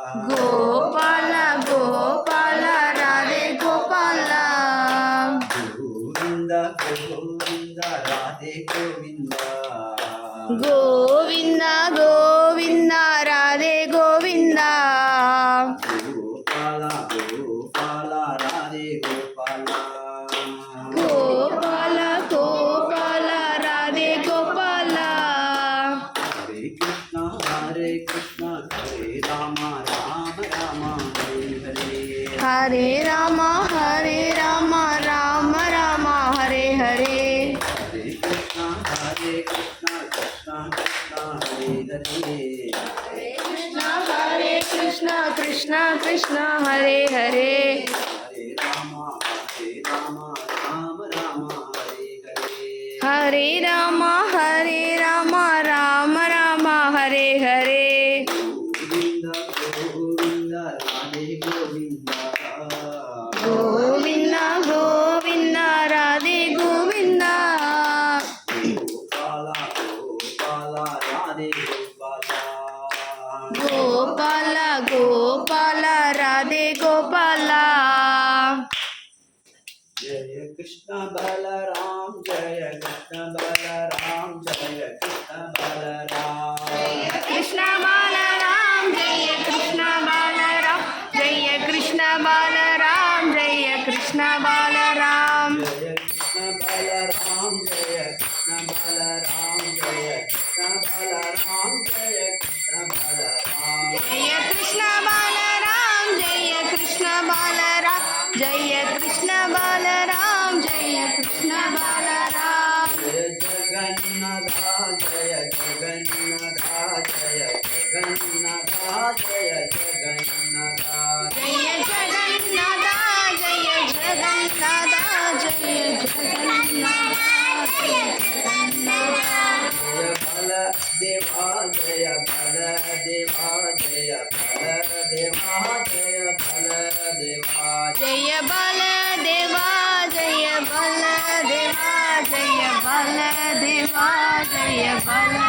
గోపాల గోపాల రాధే గోపాల గోవింద గోవింద రాధే గోవింద గోవింద గోవింద రాధే గోవింద గోపాల గోపాల రాధే గోపాల గోపాల గోపాల రాధే గోపాల హరే కృష్ణ హరే రామ రామ రామ హరే రామ హరే రామ రామ రామ హరే హరే హరే కృష్ణ కృష్ణ కృష్ణ హరే హరే హరే కృష్ణ కృష్ణ కృష్ణ హరే హరే హరే రామ రామ రామ హరే హరే హరే రామ హరే రామ రామ రామ హరే హరే గోవింద గోవింద రాధే గోవింద గోవింద గోవింద రాధే గోపాల జయ కృష్ణ బలరామ జయ కృష్ణ బలరామ జయ కృష్ణ బలరామ కృష్ణ బాలరామ జయ కృష్ణ బాలరామ జయ కృష్ణ బాలరామ జయ కృష్ణ బాలరామ జయ కృష్ణ బలరామ జయ కృష్ణ బలరామ జయ కృష్ణ బలరామ జయ కృష్ణ బలరామ జయ కృష్ణ బాలరామ జయ కృష్ణ బాలరామ జయ కృష్ణ బాలరామ జయ కృష్ణ బాలరామ జయ జగన్నాథ జయ జగన్నాథ జయ జగన్నాథ జయ జగన్నాథ జయ జగన్నాథ జయ జగన్నాథ జయ జగన్నాథ జయ బల దేవా జయ బల దేవా జయ బల దేవా జయ బల దేవా జయ బల దేవా జయ బల దేవా జయ బల దేవా జయ బల